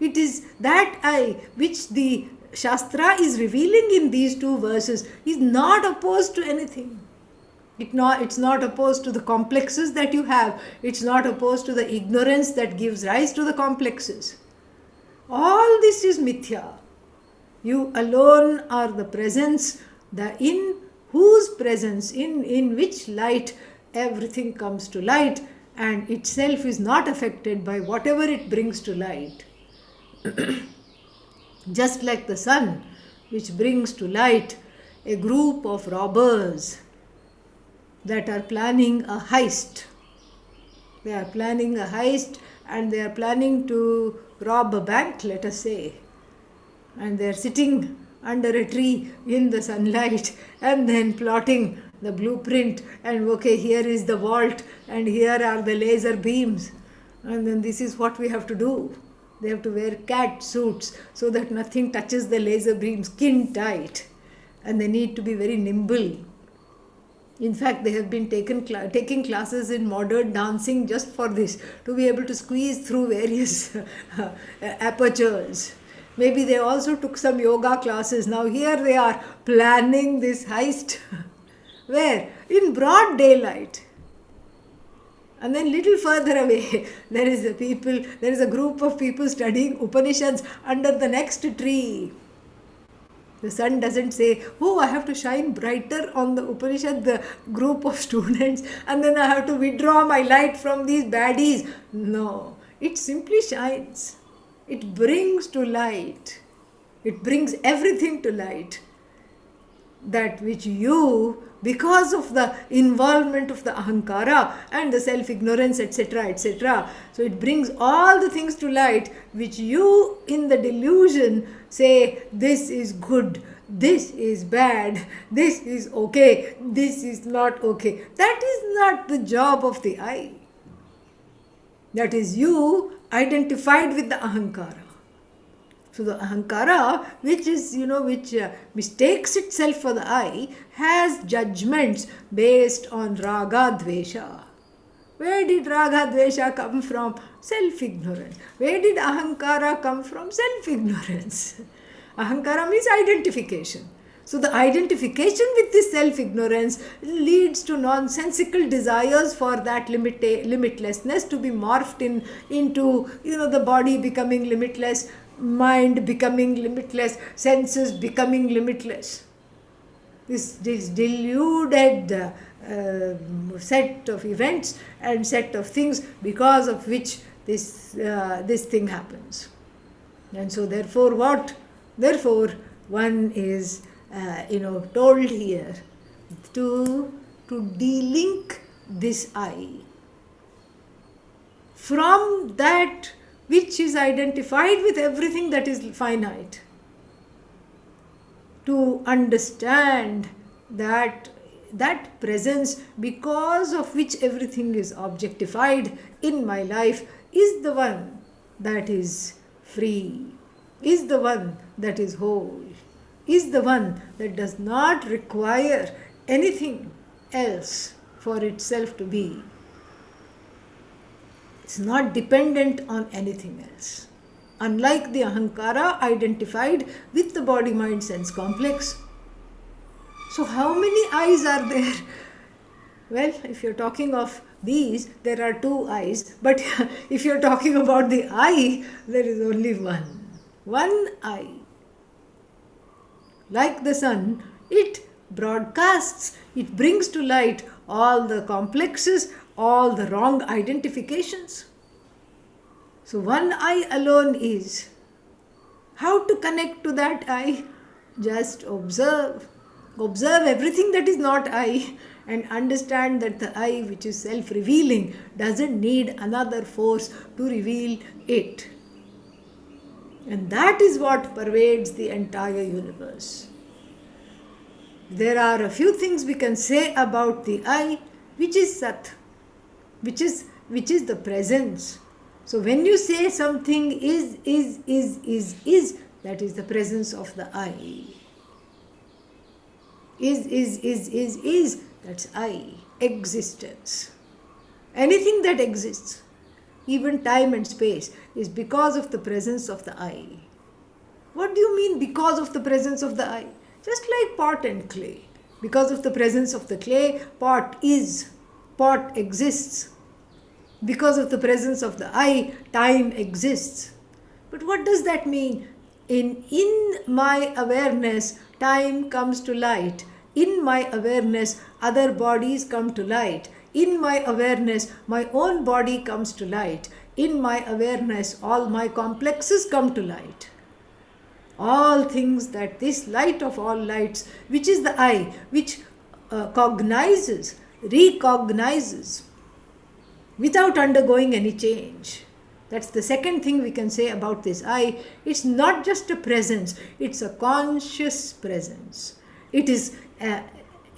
It is that I which the Shastra is revealing in these two verses is not opposed to anything. It's not opposed to the complexes that you have. It's not opposed to the ignorance that gives rise to the complexes. All this is mithya. You alone are the presence, in whose presence, in which light everything comes to light, and itself is not affected by whatever it brings to light. Just like the sun, which brings to light a group of robbers that are planning a heist. They are planning a heist and they are planning to rob a bank, let us say. And they are sitting under a tree in the sunlight and then plotting the blueprint, and okay, here is the vault and here are the laser beams, and then this is what we have to do. They have to wear cat suits so that nothing touches the laser beam, skin tight, and they need to be very nimble. In fact, they have been taking classes in modern dancing just for this, to be able to squeeze through various apertures. Maybe they also took some yoga classes. Now here they are planning this heist. Where? In broad daylight. And then little further away, there is a group of people studying Upanishads under the next tree. The sun doesn't say, oh, I have to shine brighter on the Upanishad, the group of students, and then I have to withdraw my light from these baddies. No, it simply shines. It brings to light. It brings everything to light. That which you, because of the involvement of the ahankara and the self-ignorance, etc., etc. So it brings all the things to light which you in the delusion say, this is good, this is bad, this is okay, this is not okay. That is not the job of the I. That is you identified with the ahankara. So the ahankara, which is, which mistakes itself for the I, has judgments based on raga dvesha. Where did raga dvesha come from? Self-ignorance. Where did ahankara come from? Self-ignorance. Ahankara means identification. So the identification with this self-ignorance leads to nonsensical desires for that limitlessness to be morphed into, the body becoming limitless, mind becoming limitless, senses becoming limitless. This deluded set of events and set of things because of which this thing happens. And so therefore what? Therefore one is told here to de-link this I from that which is identified with everything that is finite, to understand that presence because of which everything is objectified in my life is the one that is free, is the one that is whole. is the one that does not require anything else for itself to be. It's not dependent on anything else. Unlike the ahankara identified with the body, mind, sense complex. So, how many eyes are there? Well, if you're talking of these, there are two eyes. But if you're talking about the eye, there is only one. One eye. Like the sun, it broadcasts, it brings to light all the complexes, all the wrong identifications. So one eye alone is. How to connect to that eye? Just observe. Observe everything that is not I, and understand that the I, which is self-revealing, doesn't need another force to reveal it. And that is what pervades the entire universe. There are a few things we can say about the I, which is Sat, which is the presence. So when you say something is, that is the presence of the I. Is, that's I, existence. Anything that exists, even time and space, is because of the presence of the I. What do you mean because of the presence of the I? Just like pot and clay. Because of the presence of the clay, pot exists. Because of the presence of the I, time exists. But what does that mean? In my awareness, time comes to light. In my awareness, other bodies come to light. In my awareness, my own body comes to light. In my awareness, all my complexes come to light. All things that this light of all lights, which is the I, which recognizes, without undergoing any change. That's the second thing we can say about this I. It's not just a presence, it's a conscious presence. It is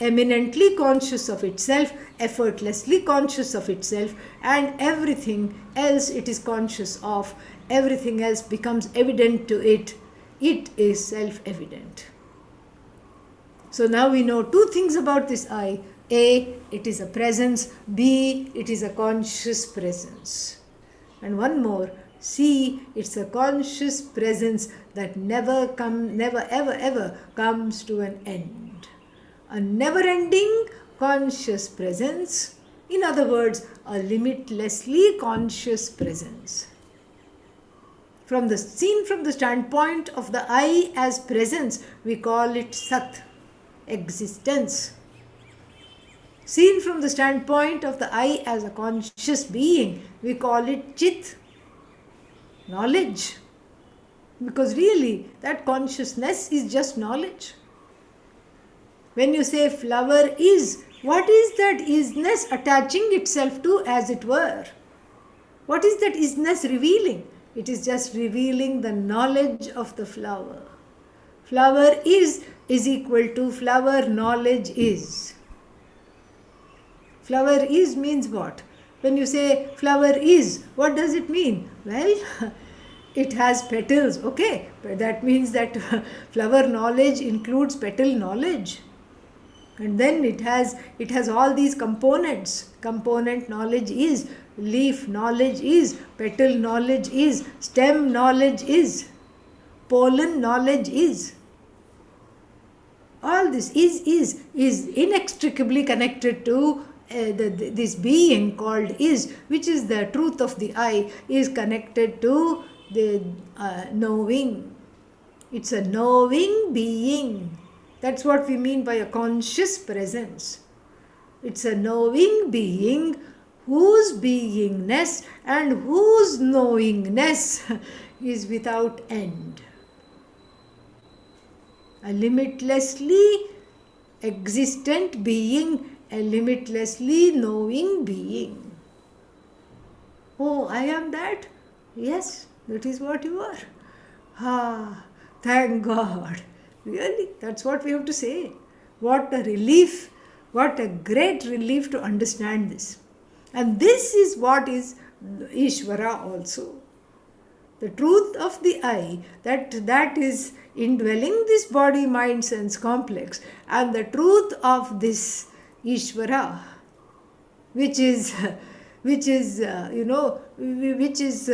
eminently conscious of itself, effortlessly conscious of itself, and everything else it is conscious of, everything else becomes evident to it. It is self-evident. So now we know two things about this I. A, it is a presence. B, it is a conscious presence. And one more, C, it's a conscious presence that never ever comes to an end. A never-ending conscious presence. In other words, a limitlessly conscious presence. Seen from the standpoint of the I as presence, we call it Sat, existence. Seen from the standpoint of the I as a conscious being, we call it Chit, knowledge. Because really, that consciousness is just knowledge. When you say flower is, what is that isness attaching itself to, as it were? What is that isness revealing? It is just revealing the knowledge of the flower. Flower is equal to flower knowledge is. Flower is means what? When you say flower is, what does it mean? Well, it has petals, okay. But that means that flower knowledge includes petal knowledge. And then it has all these components. Component knowledge is, leaf knowledge is, petal knowledge is, stem knowledge is, pollen knowledge is. All this is inextricably connected to this being called is, which is the truth of the I, is connected to the knowing. It's a knowing being. That's what we mean by a conscious presence. It's a knowing being whose beingness and whose knowingness is without end. A limitlessly existent being, a limitlessly knowing being. Oh, I am that? Yes, that is what you are. Ah, thank God. Really, that's what we have to say. What a relief, what a great relief to understand this. And this is what is Ishvara also. The truth of the I, that is indwelling this body, mind, sense complex, and the truth of this Ishvara, which is which is which is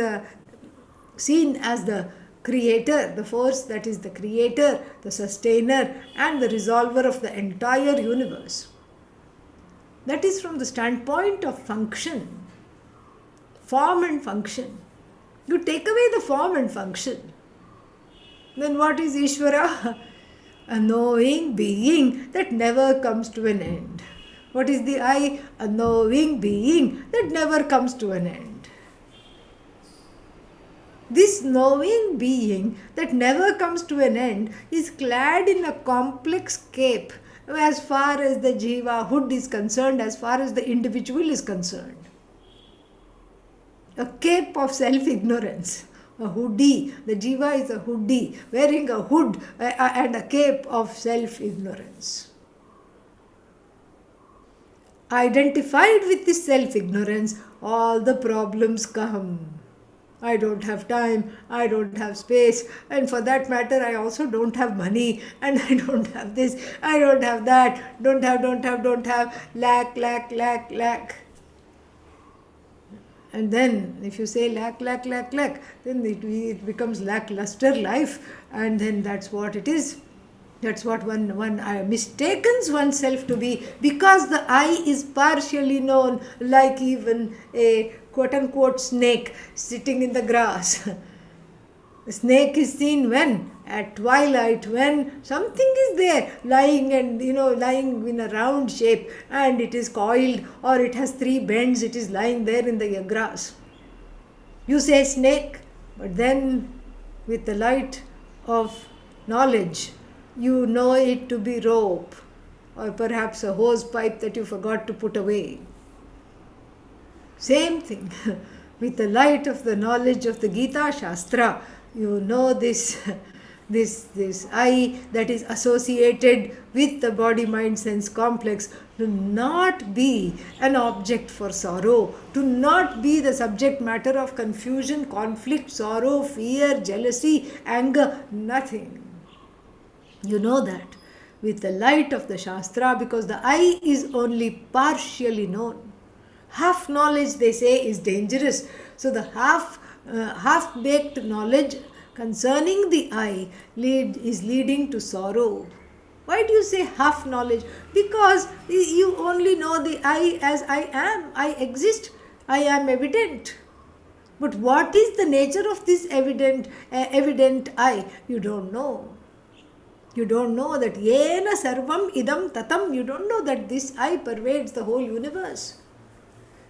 seen as the creator, the force that is the creator, the sustainer, and the resolver of the entire universe. That is from the standpoint of function, form and function. You take away the form and function, then what is Ishvara? A knowing being that never comes to an end. What is the I? A knowing being that never comes to an end. This knowing being that never comes to an end is clad in a complex cape as far as the jiva hood is concerned, as far as the individual is concerned. A cape of self-ignorance, a hoodie. The jiva is a hoodie, wearing a hood and a cape of self-ignorance. Identified with this self-ignorance, all the problems come. I don't have time, I don't have space, and for that matter, I also don't have money, and I don't have this, I don't have that, don't have, lack. And then if you say lack, then it becomes lackluster life, and then that's what it is. That's what one mistakens oneself to be, because the I is partially known, like even a quote-unquote snake sitting in the grass. The snake is seen when? At twilight, when something is there lying lying in a round shape, and it is coiled, or it has three bends, it is lying there in the grass. You say snake, but then with the light of knowledge, you know it to be rope, or perhaps a hose pipe that you forgot to put away. Same thing. With the light of the knowledge of the Gita Shastra, you know this I that is associated with the body, mind, sense complex to not be an object for sorrow, to not be the subject matter of confusion, conflict, sorrow, fear, jealousy, anger, nothing. You know that with the light of the Shastra, because the I is only partially known. Half knowledge, they say, is dangerous. So the half-baked knowledge concerning the I is leading to sorrow. Why do you say half knowledge? Because you only know the I as I am. I exist. I am evident. But what is the nature of this evident I? You don't know. You don't know that yena sarvam idam tatam. You don't know that this I pervades the whole universe.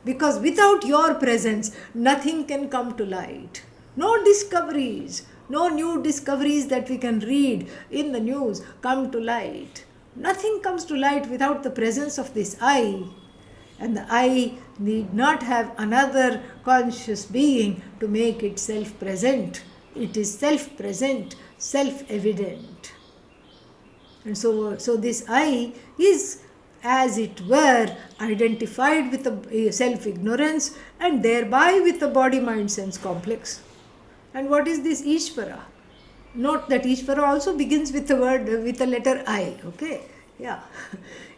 Because without your presence, nothing can come to light. No discoveries, no new discoveries that we can read in the news come to light. Nothing comes to light without the presence of this I. And the I need not have another conscious being to make itself present. It is self-present, self-evident. And so this I is, as it were, identified with the self-ignorance and thereby with the body-mind sense complex. And what is this Ishvara? Note that Ishvara also begins with the word, with the letter I, okay? Yeah.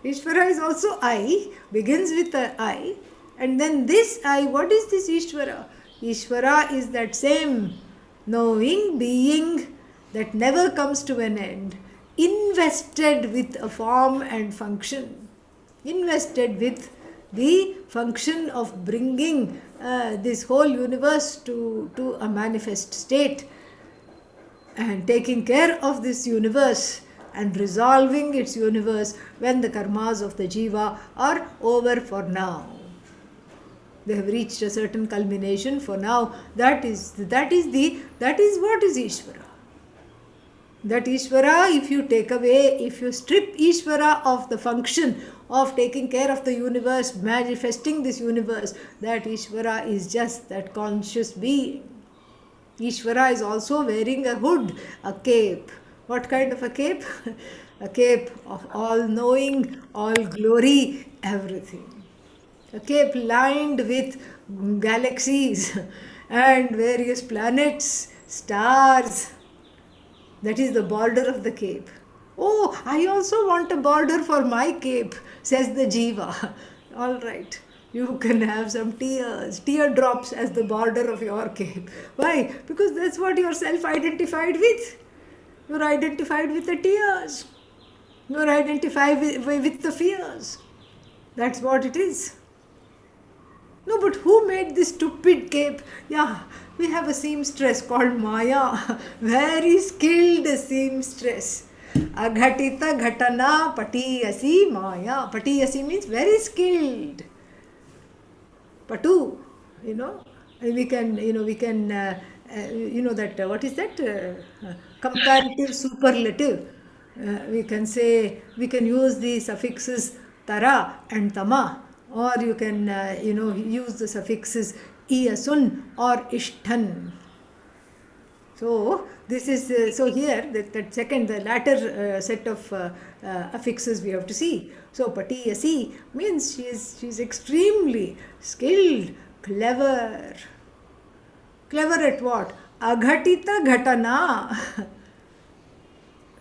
Ishvara is also I, begins with the I, and then this I, what is this Ishvara? Ishvara is that same knowing being that never comes to an end, invested with a form and function. Invested with the function of bringing this whole universe to a manifest state, and taking care of this universe and resolving its universe when the karmas of the jiva are over for now. They have reached a certain culmination for now. That is what is Ishvara. That Ishvara, if you take away, if you strip Ishvara of the function of taking care of the universe, manifesting this universe, that Ishvara is just that conscious being. Ishvara is also wearing a hood, a cape. What kind of a cape? A cape of all knowing, all glory, everything. A cape lined with galaxies and various planets, stars. That is the border of the cape. Oh, I also want a border for my cape, says the Jiva. All right. You can have some tears, teardrops as the border of your cape. Why? Because that's what you're self identified with. You're identified with the tears. You're identified with the fears. That's what it is. No, but who made this stupid cape? Yeah, we have a seamstress called Maya. Very skilled seamstress. Aghatita ghatana patiyasi Maya. Patiyasi means very skilled. Patu, you know, that, what is that? Comparative superlative. We can say, we can use the suffixes tara and tama, or you can, use the suffixes iasun or ishtan. So this is so here that second, the latter set of affixes we have to see. So patiyasi means she's extremely skilled, clever. Clever at what? Aghatita ghatana.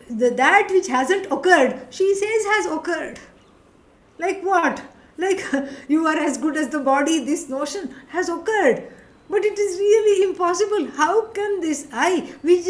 That which hasn't occurred, she says has occurred. Like what? Like you are as good as the body, this notion has occurred. But it is really impossible. How can this I, which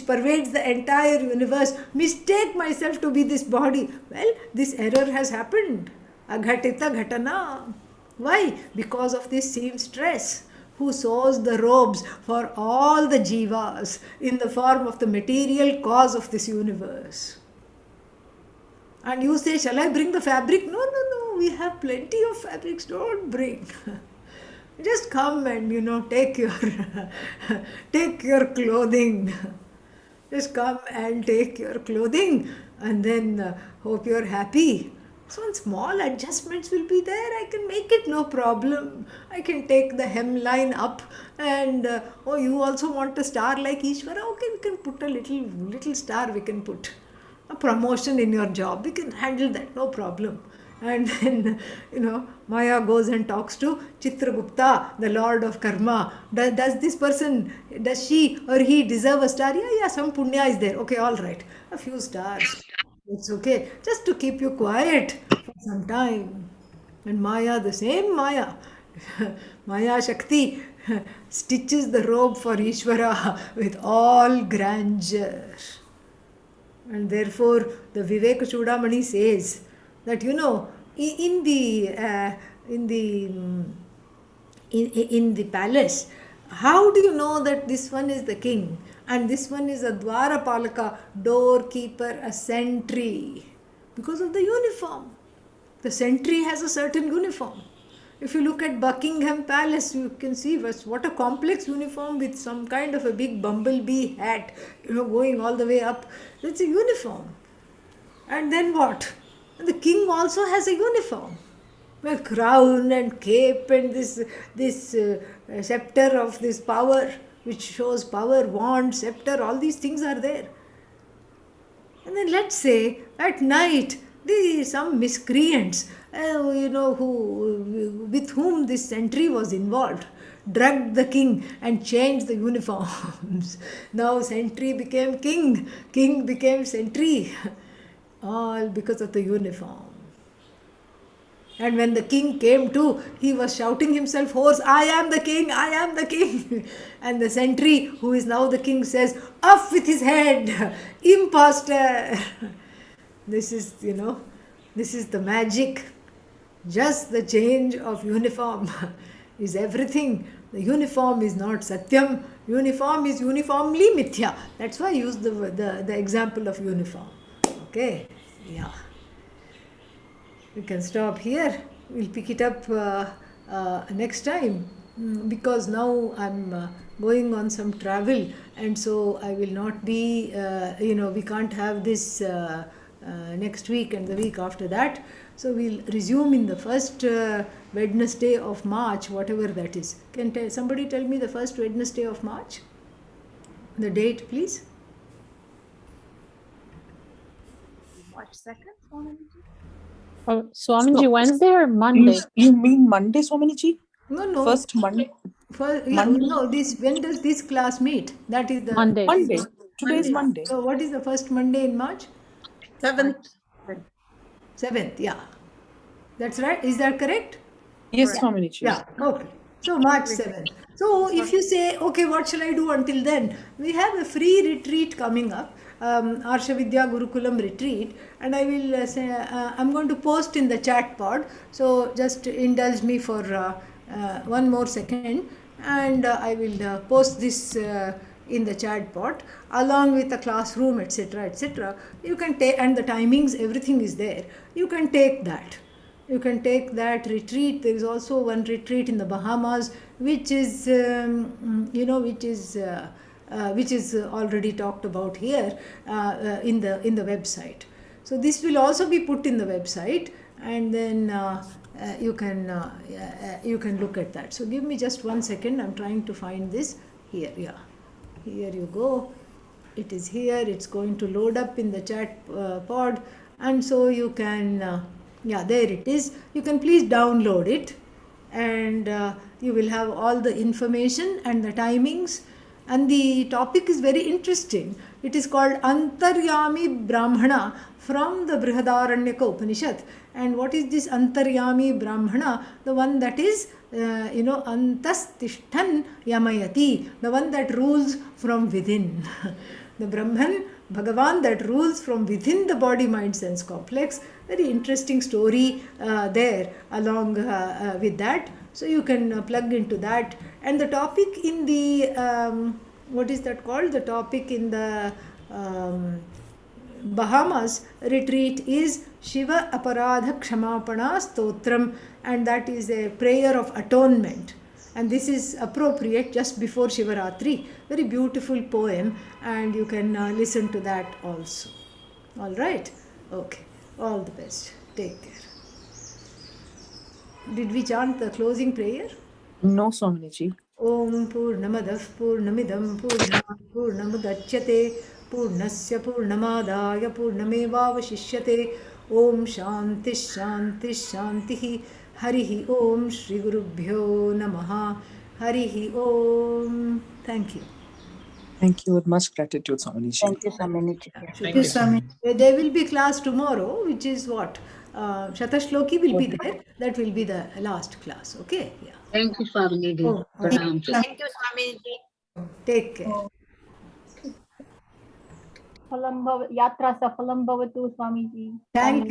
pervades the entire universe, mistake myself to be this body? Well, this error has happened. Aghatita ghatana. Why? Because of this seamstress who sews the robes for all the jivas in the form of the material cause of this universe. And you say, shall I bring the fabric? No, no, no, we have plenty of fabrics, don't bring. Just come and, take your, take your clothing. Just come and take your clothing and then hope you're happy. Some small adjustments will be there. I can make it, no problem. I can take the hemline up and, you also want a star like Ishvara? Okay, we can put a little star we can put. A promotion in your job, we can handle that, no problem. And then, Maya goes and talks to Chitragupta, the lord of karma. Does this person, does she or he deserve a star? Yeah, some punya is there. Okay, all right. A few stars. It's okay. Just to keep you quiet for some time. And Maya, the same Maya, Maya Shakti, stitches the robe for Ishvara with all grandeur. And therefore, the Viveka Chudamani says that, in the palace, how do you know that this one is the king and this one is a Dwarapalaka, doorkeeper, a sentry? Because of the uniform. The sentry has a certain uniform. If you look at Buckingham Palace, you can see what a complex uniform with some kind of a big bumblebee hat, going all the way up. It's a uniform. And then what? The king also has a uniform. A crown and cape and this scepter of this power, which shows power, wand, scepter, all these things are there. And then let's say at night, some miscreants, with whom this sentry was involved, drugged the king and changed the uniforms. Now sentry became king, king became sentry, all because of the uniform. And when the king came to, he was shouting himself hoarse, I am the king, I am the king. And the sentry, who is now the king, says, off with his head, imposter. This is, this is the magic. Just the change of uniform is everything. The uniform is not Satyam. Uniform is uniformly Mithya. That's why I use the example of uniform. Okay? Yeah. We can stop here. We'll pick it up next time, because now I'm going on some travel, and so I will not be, we can't have this next week and the week after that. So we'll resume in the first Wednesday of March, whatever that is. Can somebody tell me the first Wednesday of March? The date, please. March 2nd, Swamiji? Swamiji, Wednesday or Monday? You mean Monday, Swamiji? No. First Monday. No. When does this class meet? That is the Monday. Monday. Today is Monday. So what is the first Monday in March? 7th. 7th. Yeah, that's right. Is that correct? Yes, Swamiji. Yeah, okay. So March 7th. So if you say, okay, what shall I do until then? We have a free retreat coming up, Arsha Vidya Gurukulam retreat, and I will say, I'm going to post in the chat pod. So just indulge me for one more second, and I will post this in the chat pod along with the classroom, etc., etc. You can take, and the timings, everything is there. You can take that. You can take that retreat. There is also one retreat in the Bahamas, which is which is already talked about here in the website. So this will also be put in the website, and then you can look at that. So give me just 1 second. I'm trying to find this here. Yeah, here you go. It is here. It's going to load up in the chat pod, and so you can yeah, there it is. You can please download it, and you will have all the information and the timings, and the topic is very interesting. It is called Antaryami Brahmana from the Brihadaranyaka Upanishad. And what is this Antaryami Brahmana? The one that is Antastishtan Yamayati, the one that rules from within. The Brahman, Bhagavan, that rules from within the body, mind, sense complex. Very interesting story there along with that. So you can plug into that. And the topic in the, what is that called? The topic in the Bahamas retreat is Shiva Aparadha Kshamapana Stotram, and that is a prayer of atonement. And this is appropriate just before Shivaratri. Very beautiful poem, and you can listen to that also. All right? Okay. All the best. Take care. Did we chant the closing prayer? No, Swamiji. ॐ पूर्णमदः पूर्णमिदं पूर्णात् पूर्णमुदच्यते पूर्णस्य पूर्णमादाय पूर्णमेवावशिष्यते ॐ शान्तिः शान्तिः शान्तिः हरिः ॐ श्रीगुरुभ्यो नमः हरिः ॐ Thank you. Thank you with much gratitude, Swamiji. Thank you, Swamiji. Thank you, Swami. There will be class tomorrow, which is what? Shatashloki will be there. That will be the last class. Okay? Yeah. Thank you, Swamiji. Oh, Pranam. Thank you, Swamiji. Take care. फलं भव यात्रा सफलं भवतु स्वामीजी। Thank you.